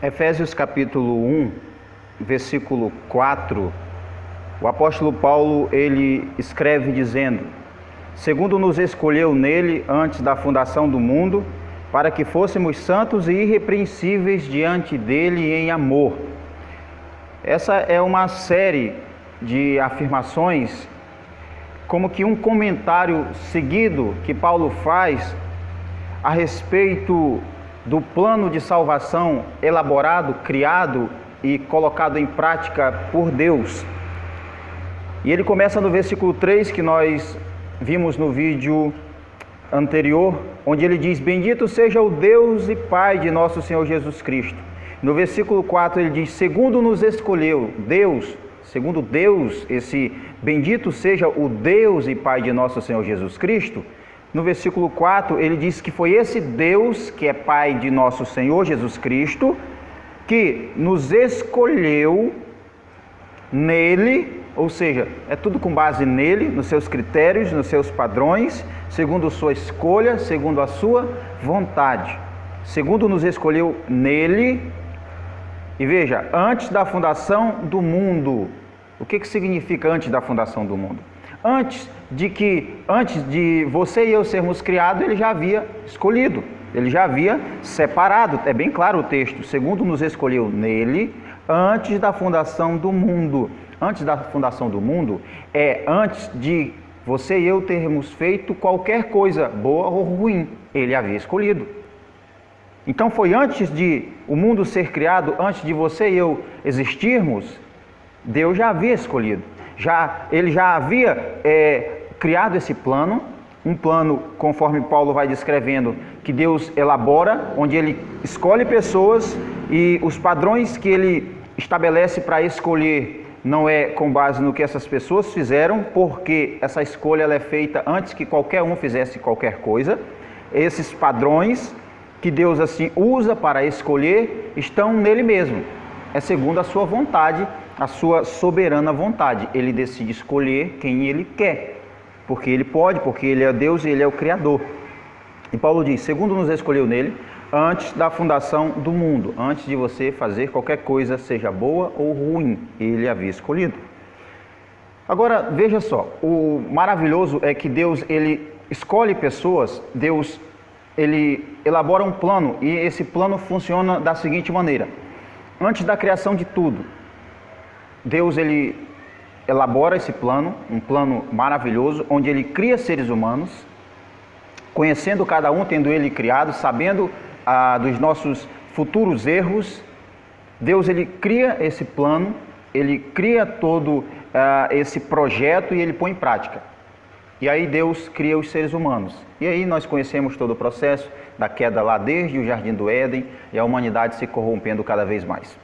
Efésios capítulo 1, versículo 4, o apóstolo Paulo, ele escreve dizendo: segundo nos escolheu nele antes da fundação do mundo, para que fôssemos santos e irrepreensíveis diante dele em amor. Essa é uma série de afirmações, como que um comentário seguido que Paulo faz a respeito do plano de salvação elaborado, criado e colocado em prática por Deus. E ele começa no versículo 3, que nós vimos no vídeo anterior, onde ele diz: bendito seja o Deus e Pai de nosso Senhor Jesus Cristo. No versículo 4 ele diz: segundo nos escolheu, Deus, segundo Deus, esse bendito seja o Deus e Pai de nosso Senhor Jesus Cristo. No versículo 4 ele diz que foi esse Deus, que é Pai de nosso Senhor Jesus Cristo, que nos escolheu nele, ou seja, é tudo com base nele, nos seus critérios, nos seus padrões, segundo sua escolha, segundo a sua vontade. Segundo nos escolheu nele, e veja, antes da fundação do mundo. O que significa antes da fundação do mundo? Antes de você e eu sermos criados, ele já havia escolhido, ele já havia separado. É bem claro o texto: segundo nos escolheu nele, antes da fundação do mundo. Antes da fundação do mundo é antes de você e eu termos feito qualquer coisa, boa ou ruim, ele havia escolhido. Então foi antes de o mundo ser criado, antes de você e eu existirmos, Deus já havia escolhido. Ele já havia criado esse plano, um plano, conforme Paulo vai descrevendo, que Deus elabora, onde ele escolhe pessoas e os padrões que ele estabelece para escolher não é com base no que essas pessoas fizeram, porque essa escolha ela é feita antes que qualquer um fizesse qualquer coisa. Esses padrões que Deus assim usa para escolher estão nele mesmo. É segundo a sua vontade, a sua soberana vontade. Ele decide escolher quem ele quer, porque ele pode, porque ele é Deus e ele é o Criador. E Paulo diz: segundo nos escolheu nele, antes da fundação do mundo, antes de você fazer qualquer coisa, seja boa ou ruim, ele havia escolhido. Agora, veja só, o maravilhoso é que Deus, ele escolhe pessoas, Deus, ele elabora um plano, e esse plano funciona da seguinte maneira: antes da criação de tudo, Deus, ele elabora esse plano, um plano maravilhoso, onde ele cria seres humanos, conhecendo cada um, tendo ele criado, sabendo dos nossos futuros erros. Deus, ele cria esse plano, ele cria todo esse projeto e ele põe em prática. E aí Deus cria os seres humanos. E aí nós conhecemos todo o processo da queda lá desde o Jardim do Éden e a humanidade se corrompendo cada vez mais.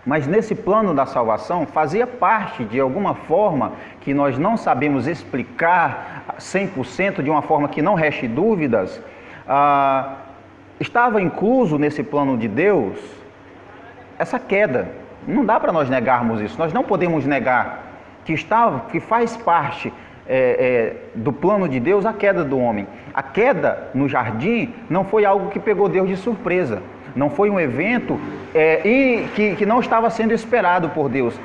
Mas nesse plano da salvação fazia parte, de alguma forma, que nós não sabemos explicar 100%, de uma forma que não reste dúvidas, estava incluso nesse plano de Deus essa queda. Não dá para nós negarmos isso. Nós não podemos negar que faz parte do plano de Deus a queda do homem. A queda no jardim não foi algo que pegou Deus de surpresa. Não foi um evento que não estava sendo esperado por Deus.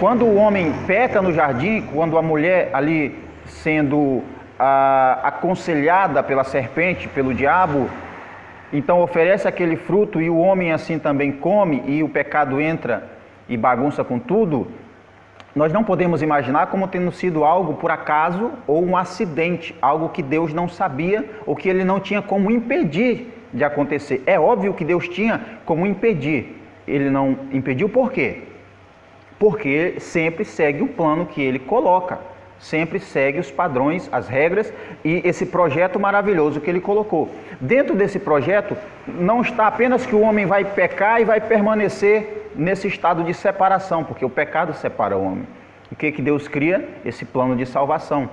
Quando o homem peca no jardim, quando a mulher ali sendo aconselhada pela serpente, pelo diabo, então oferece aquele fruto e o homem assim também come e o pecado entra e bagunça com tudo, nós não podemos imaginar como tendo sido algo por acaso ou um acidente, algo que Deus não sabia ou que ele não tinha como impedir de acontecer. É óbvio que Deus tinha como impedir. Ele não impediu por quê? Porque sempre segue o plano que ele coloca, sempre segue os padrões, as regras e esse projeto maravilhoso que ele colocou. Dentro desse projeto não está apenas que o homem vai pecar e vai permanecer nesse estado de separação, porque o pecado separa o homem. O que Deus cria? Esse plano de salvação.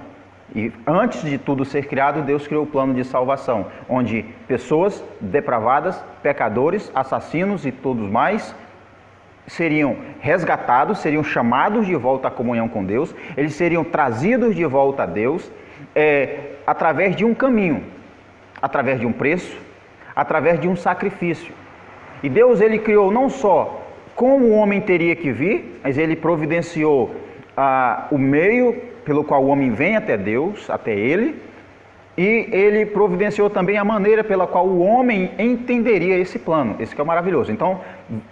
E antes de tudo ser criado, Deus criou o plano de salvação, onde pessoas depravadas, pecadores, assassinos e todos mais seriam resgatados, seriam chamados de volta à comunhão com Deus, eles seriam trazidos de volta a Deus através de um caminho, através de um preço, através de um sacrifício. E Deus, ele criou não só como o homem teria que vir, mas ele providenciou o meio pelo qual o homem vem até Deus, até ele, e ele providenciou também a maneira pela qual o homem entenderia esse plano. Esse que é o maravilhoso. Então,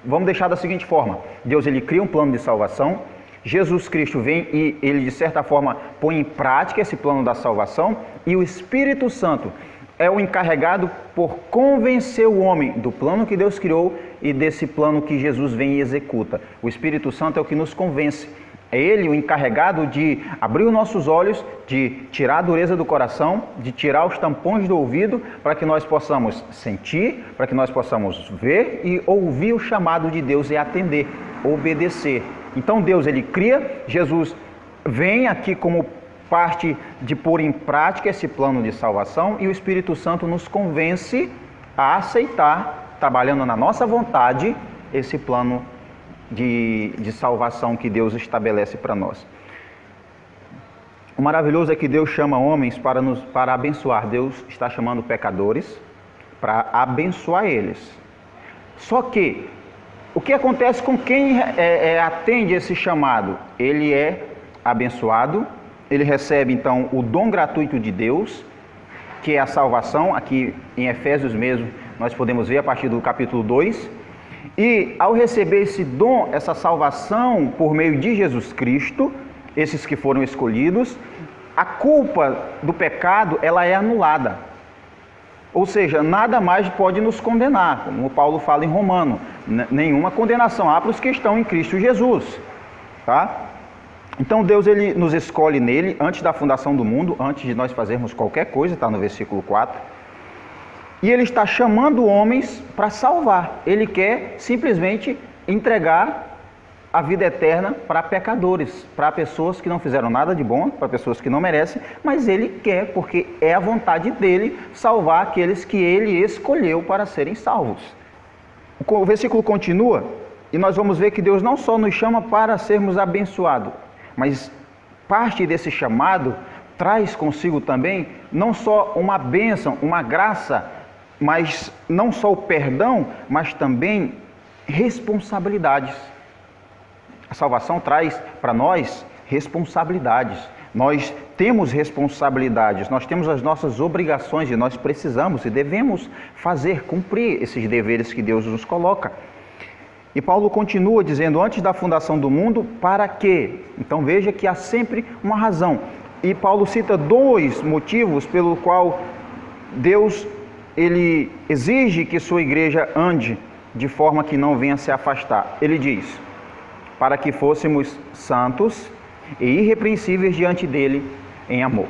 vamos deixar da seguinte forma. Deus, ele cria um plano de salvação. Jesus Cristo vem e ele, de certa forma, põe em prática esse plano da salvação. E o Espírito Santo é o encarregado por convencer o homem do plano que Deus criou e desse plano que Jesus vem e executa. O Espírito Santo é o que nos convence. É Ele o encarregado de abrir os nossos olhos, de tirar a dureza do coração, de tirar os tampões do ouvido, para que nós possamos sentir, para que nós possamos ver e ouvir o chamado de Deus e atender, obedecer. Então Deus, ele cria, Jesus vem aqui como parte de pôr em prática esse plano de salvação e o Espírito Santo nos convence a aceitar, trabalhando na nossa vontade, esse plano de salvação que Deus estabelece para nós. O maravilhoso é que Deus chama homens para abençoar. Deus está chamando pecadores para abençoar eles. Só que, o que acontece com quem atende esse chamado? Ele é abençoado, ele recebe então o dom gratuito de Deus, que é a salvação. Aqui em Efésios mesmo, nós podemos ver a partir do capítulo 2. E ao receber esse dom, essa salvação por meio de Jesus Cristo, esses que foram escolhidos, a culpa do pecado, ela é anulada. Ou seja, nada mais pode nos condenar, como Paulo fala em Romano, nenhuma condenação há para os que estão em Cristo Jesus, tá? Então Deus, ele nos escolhe nele antes da fundação do mundo, antes de nós fazermos qualquer coisa, está no versículo 4. E ele está chamando homens para salvar. Ele quer simplesmente entregar a vida eterna para pecadores, para pessoas que não fizeram nada de bom, para pessoas que não merecem, mas ele quer, porque é a vontade dele, salvar aqueles que ele escolheu para serem salvos. O versículo continua e nós vamos ver que Deus não só nos chama para sermos abençoados, mas parte desse chamado traz consigo também não só uma bênção, uma graça, mas não só o perdão, mas também responsabilidades. A salvação traz para nós responsabilidades. Nós temos responsabilidades, nós temos as nossas obrigações e nós precisamos e devemos fazer, cumprir esses deveres que Deus nos coloca. E Paulo continua dizendo, antes da fundação do mundo, para quê? Então veja que há sempre uma razão. E Paulo cita 2 motivos pelo qual Deus, ele exige que sua igreja ande de forma que não venha se afastar. Ele diz, para que fôssemos santos e irrepreensíveis diante dele em amor.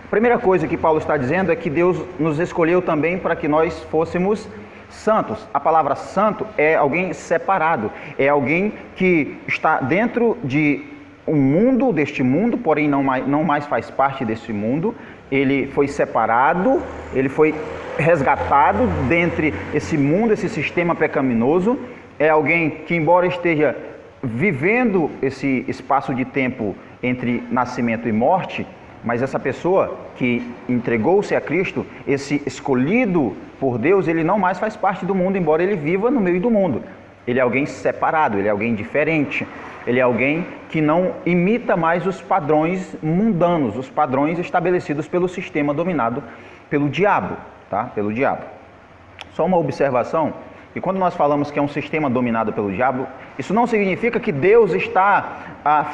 A primeira coisa que Paulo está dizendo é que Deus nos escolheu também para que nós fôssemos santos. A palavra santo é alguém separado, é alguém que está dentro de um mundo, deste mundo, porém não mais faz parte desse mundo. Ele foi separado, ele foi resgatado dentre esse mundo, esse sistema pecaminoso. É alguém que, embora esteja vivendo esse espaço de tempo entre nascimento e morte, mas essa pessoa que entregou-se a Cristo, esse escolhido por Deus, ele não mais faz parte do mundo, embora ele viva no meio do mundo. Ele é alguém separado, ele é alguém diferente, ele é alguém que não imita mais os padrões mundanos, os padrões estabelecidos pelo sistema dominado pelo diabo, tá? Pelo diabo. Só uma observação, e quando nós falamos que é um sistema dominado pelo diabo, isso não significa que Deus está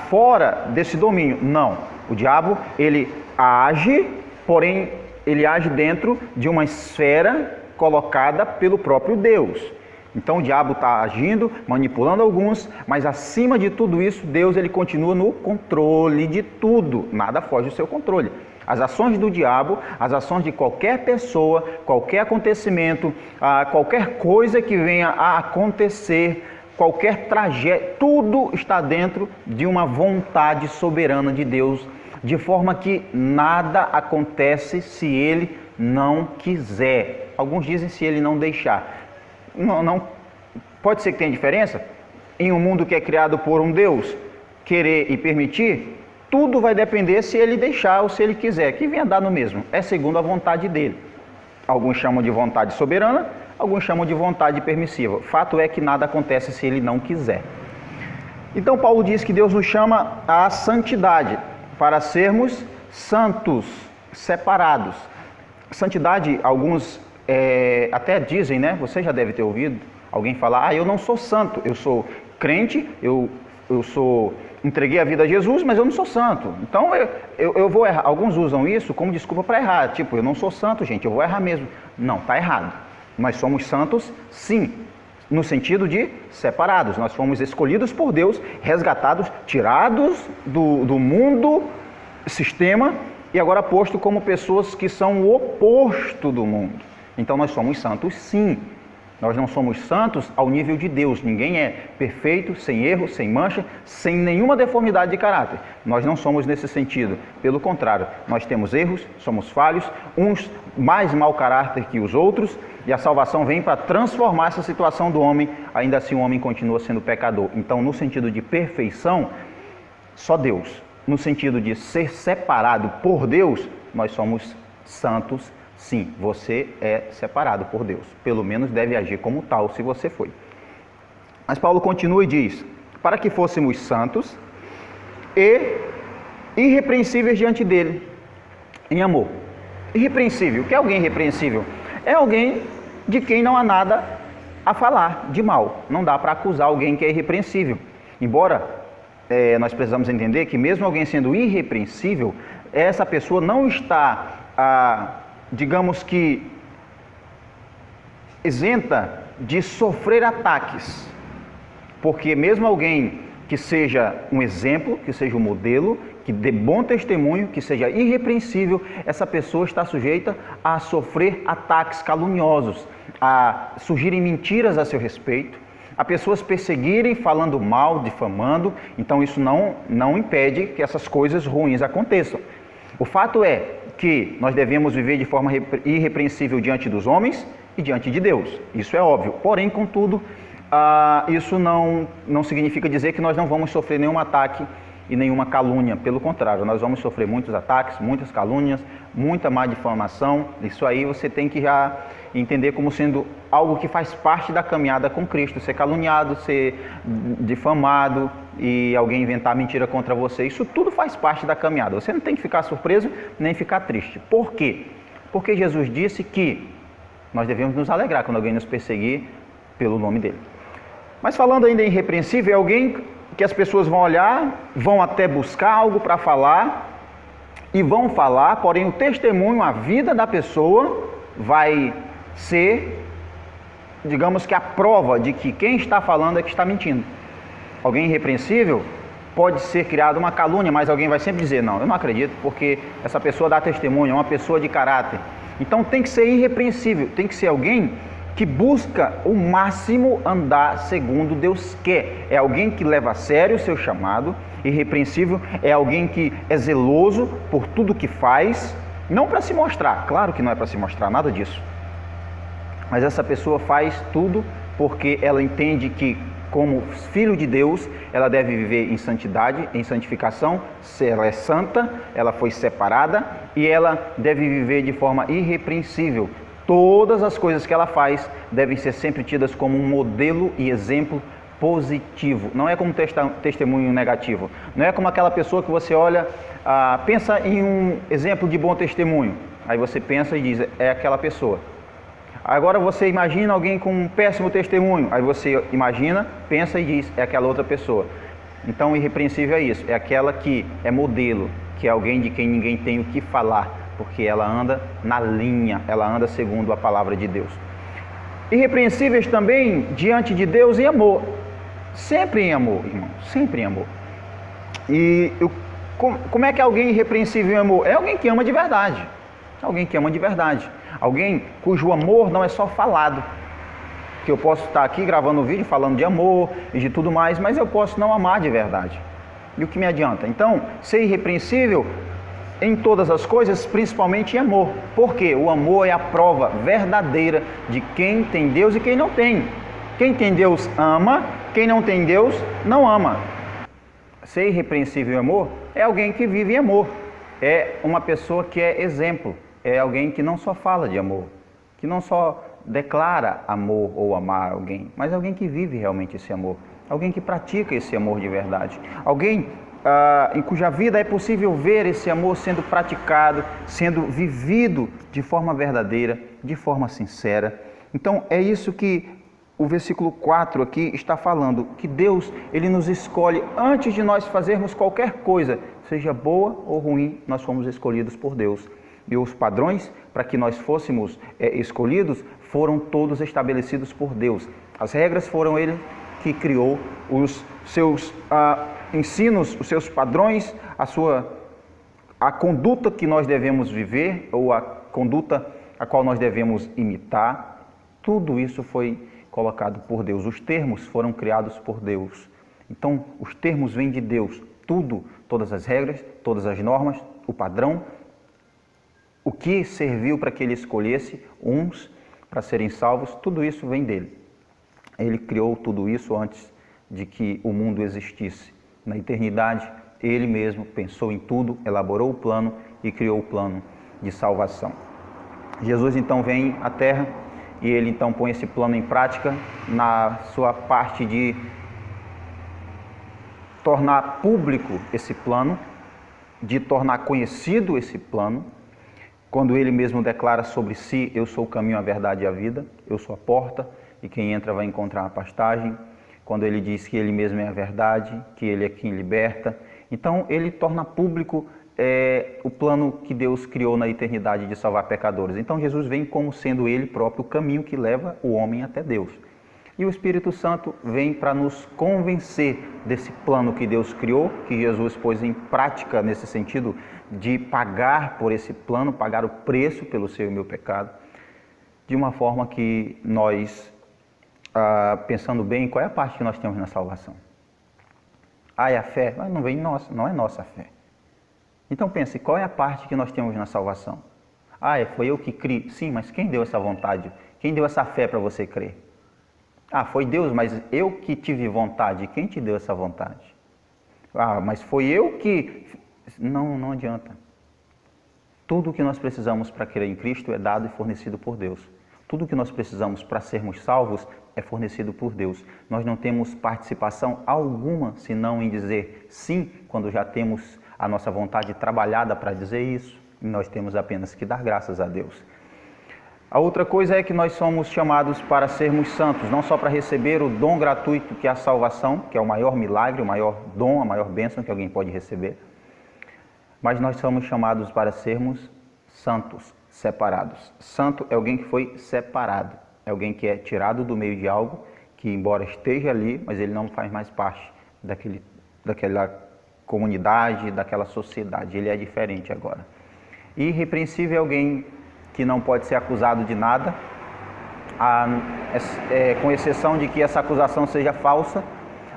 fora desse domínio. Não. O diabo, ele age, porém, ele age dentro de uma esfera colocada pelo próprio Deus. Então o diabo está agindo, manipulando alguns, mas acima de tudo isso, Deus, ele continua no controle de tudo. Nada foge do seu controle. As ações do diabo, as ações de qualquer pessoa, qualquer acontecimento, qualquer coisa que venha a acontecer, qualquer tragédia, tudo está dentro de uma vontade soberana de Deus, de forma que nada acontece se Ele não quiser. Alguns dizem se Ele não deixar. Não, pode ser que tenha diferença. Em um mundo que é criado por um Deus, querer e permitir, tudo vai depender se Ele deixar ou se Ele quiser, que venha dar no mesmo. É segundo a vontade dele. Alguns chamam de vontade soberana, alguns chamam de vontade permissiva. Fato é que nada acontece se ele não quiser. Então Paulo diz que Deus nos chama à santidade, para sermos santos, separados. Santidade, alguns até dizem, né? Você já deve ter ouvido alguém falar, eu não sou santo, eu sou crente, eu entreguei a vida a Jesus, mas eu não sou santo. Então eu vou errar. Alguns usam isso como desculpa para errar. Tipo, eu não sou santo, gente, eu vou errar mesmo. Não, está errado. Nós somos santos, sim, no sentido de separados. Nós fomos escolhidos por Deus, resgatados, tirados do mundo, sistema, e agora posto como pessoas que são o oposto do mundo. Então nós somos santos, sim. Nós não somos santos ao nível de Deus. Ninguém é perfeito, sem erro, sem mancha, sem nenhuma deformidade de caráter. Nós não somos nesse sentido. Pelo contrário, nós temos erros, somos falhos, uns mais mau caráter que os outros, e a salvação vem para transformar essa situação do homem. Ainda assim o homem continua sendo pecador. Então, no sentido de perfeição, só Deus. No sentido de ser separado por Deus, nós somos santos. Sim, você é separado por Deus. Pelo menos deve agir como tal, se você foi. Mas Paulo continua e diz, para que fôssemos santos e irrepreensíveis diante dele, em amor. Irrepreensível. O que é alguém irrepreensível? É alguém de quem não há nada a falar de mal. Não dá para acusar alguém que é irrepreensível. Embora nós precisamos entender que mesmo alguém sendo irrepreensível, essa pessoa não está digamos que isenta de sofrer ataques, porque mesmo alguém que seja um exemplo, que seja um modelo, que dê bom testemunho, que seja irrepreensível, essa pessoa está sujeita a sofrer ataques caluniosos, a surgirem mentiras a seu respeito, a pessoas perseguirem, falando mal, difamando. Então isso não impede que essas coisas ruins aconteçam. O fato é que nós devemos viver de forma irrepreensível diante dos homens e diante de Deus. Isso é óbvio. Porém, contudo, isso não significa dizer que nós não vamos sofrer nenhum ataque e nenhuma calúnia. Pelo contrário, nós vamos sofrer muitos ataques, muitas calúnias, muita má difamação. Isso aí você tem que já entender como sendo algo que faz parte da caminhada com Cristo. Ser caluniado, ser difamado e alguém inventar mentira contra você. Isso tudo faz parte da caminhada. Você não tem que ficar surpreso nem ficar triste. Por quê? Porque Jesus disse que nós devemos nos alegrar quando alguém nos perseguir pelo nome dele. Mas falando ainda em irrepreensível, é alguém que as pessoas vão olhar, vão até buscar algo para falar e vão falar, porém o testemunho, a vida da pessoa vai ser, digamos que a prova de que quem está falando é que está mentindo. Alguém irrepreensível pode ser criada uma calúnia, mas alguém vai sempre dizer, não, eu não acredito, porque essa pessoa dá testemunho, é uma pessoa de caráter. Então tem que ser irrepreensível, tem que ser alguém que busca o máximo andar segundo Deus quer. É alguém que leva a sério o seu chamado. Irrepreensível é alguém que é zeloso por tudo que faz, não para se mostrar, claro que não é para se mostrar, nada disso. Mas essa pessoa faz tudo porque ela entende que, como filho de Deus, ela deve viver em santidade, em santificação. Se ela é santa, ela foi separada e ela deve viver de forma irrepreensível. Todas as coisas que ela faz devem ser sempre tidas como um modelo e exemplo positivo. Não é como testemunho negativo. Não é como aquela pessoa que você olha, pensa em um exemplo de bom testemunho. Aí você pensa e diz, é aquela pessoa. Agora você imagina alguém com um péssimo testemunho. Aí você imagina, pensa e diz, é aquela outra pessoa. Então, irrepreensível é isso. É aquela que é modelo, que é alguém de quem ninguém tem o que falar, porque ela anda na linha, ela anda segundo a palavra de Deus. Irrepreensíveis também diante de Deus em amor. Sempre em amor, irmão, sempre em amor. E como é que é alguém irrepreensível em amor? É alguém que ama de verdade. Alguém que ama de verdade. Alguém cujo amor não é só falado. Que eu posso estar aqui gravando um vídeo falando de amor e de tudo mais, mas eu posso não amar de verdade. E o que me adianta? Então, ser irrepreensível em todas as coisas, principalmente em amor. Porque o amor é a prova verdadeira de quem tem Deus e quem não tem. Quem tem Deus ama, quem não tem Deus não ama. Ser irrepreensível em amor é alguém que vive em amor. É uma pessoa que é exemplo. É alguém que não só fala de amor, que não só declara amor ou amar alguém, mas alguém que vive realmente esse amor, alguém que pratica esse amor de verdade, alguém em cuja vida é possível ver esse amor sendo praticado, sendo vivido de forma verdadeira, de forma sincera. Então é isso que o versículo 4 aqui está falando, que Deus, Ele nos escolhe antes de nós fazermos qualquer coisa, seja boa ou ruim, nós fomos escolhidos por Deus. E os padrões para que nós fôssemos escolhidos foram todos estabelecidos por Deus. As regras foram Ele que criou, os seus ensinos, os seus padrões, a conduta que nós devemos viver, ou a conduta a qual nós devemos imitar, tudo isso foi colocado por Deus. Os termos foram criados por Deus. Então, os termos vêm de Deus. Tudo, todas as regras, todas as normas, o padrão, o que serviu para que Ele escolhesse uns para serem salvos, tudo isso vem dele. Ele criou tudo isso antes de que o mundo existisse. Na eternidade, Ele mesmo pensou em tudo, elaborou o plano e criou o plano de salvação. Jesus então vem à Terra e Ele então põe esse plano em prática na sua parte de tornar público esse plano, de tornar conhecido esse plano, quando Ele mesmo declara sobre si: eu sou o caminho, a verdade e a vida, eu sou a porta e quem entra vai encontrar a pastagem. Quando Ele diz que Ele mesmo é a verdade, que Ele é quem liberta. Então Ele torna público o plano que Deus criou na eternidade de salvar pecadores. Então Jesus vem como sendo Ele próprio o caminho que leva o homem até Deus. E o Espírito Santo vem para nos convencer desse plano que Deus criou, que Jesus pôs em prática nesse sentido de pagar por esse plano, pagar o preço pelo seu e meu pecado, de uma forma que nós, pensando bem, qual é a parte que nós temos na salvação? É a fé? Mas não vem nossa, não é nossa fé. Então pense, qual é a parte que nós temos na salvação? Foi eu que criei. Sim, mas quem deu essa vontade? Quem deu essa fé para você crer? Foi Deus, mas eu que tive vontade. Quem te deu essa vontade? Mas foi eu que... Não adianta. Tudo o que nós precisamos para crer em Cristo é dado e fornecido por Deus. Tudo o que nós precisamos para sermos salvos é fornecido por Deus. Nós não temos participação alguma, senão em dizer sim, quando já temos a nossa vontade trabalhada para dizer isso. E nós temos apenas que dar graças a Deus. A outra coisa é que nós somos chamados para sermos santos, não só para receber o dom gratuito que é a salvação, que é o maior milagre, o maior dom, a maior bênção que alguém pode receber, mas nós somos chamados para sermos santos, separados. Santo é alguém que foi separado, é alguém que é tirado do meio de algo, que embora esteja ali, mas ele não faz mais parte daquela comunidade, daquela sociedade, ele é diferente agora. E irrepreensível é alguém que não pode ser acusado de nada, com exceção de que essa acusação seja falsa,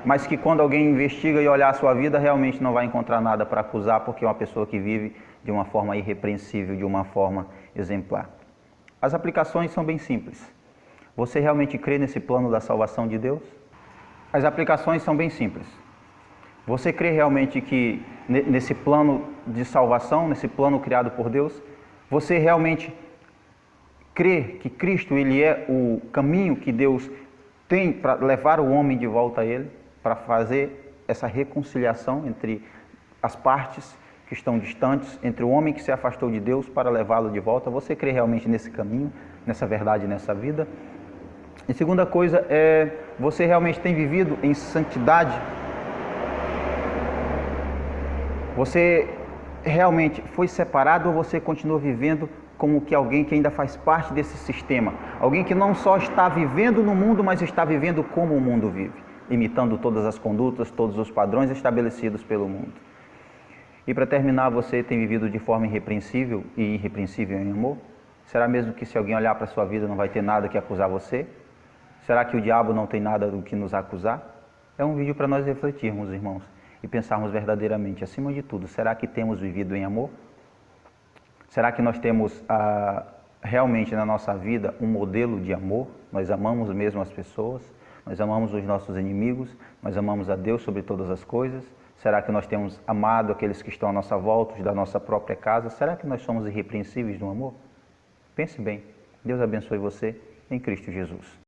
mas que quando alguém investiga e olhar a sua vida, realmente não vai encontrar nada para acusar, porque é uma pessoa que vive de uma forma irrepreensível, de uma forma exemplar. As aplicações são bem simples. Você realmente crê nesse plano da salvação de Deus? As aplicações são bem simples. Você crê realmente que nesse plano de salvação, nesse plano criado por Deus, você realmente crê que Cristo ele é o caminho que Deus tem para levar o homem de volta a Ele, para fazer essa reconciliação entre as partes que estão distantes, entre o homem que se afastou de Deus para levá-lo de volta? Você crê realmente nesse caminho, nessa verdade, nessa vida? E segunda coisa é, você realmente tem vivido em santidade? Você realmente foi separado ou você continua vivendo como que alguém que ainda faz parte desse sistema? Alguém que não só está vivendo no mundo, mas está vivendo como o mundo vive, imitando todas as condutas, todos os padrões estabelecidos pelo mundo. E para terminar, você tem vivido de forma irrepreensível e irrepreensível em amor? Será mesmo que se alguém olhar para a sua vida não vai ter nada que acusar você? Será que o diabo não tem nada do que nos acusar? É um vídeo para nós refletirmos, irmãos, e pensarmos verdadeiramente, acima de tudo, será que temos vivido em amor? Será que nós temos realmente na nossa vida um modelo de amor? Nós amamos mesmo as pessoas, nós amamos os nossos inimigos, nós amamos a Deus sobre todas as coisas? Será que nós temos amado aqueles que estão à nossa volta, os da nossa própria casa? Será que nós somos irrepreensíveis no amor? Pense bem. Deus abençoe você em Cristo Jesus.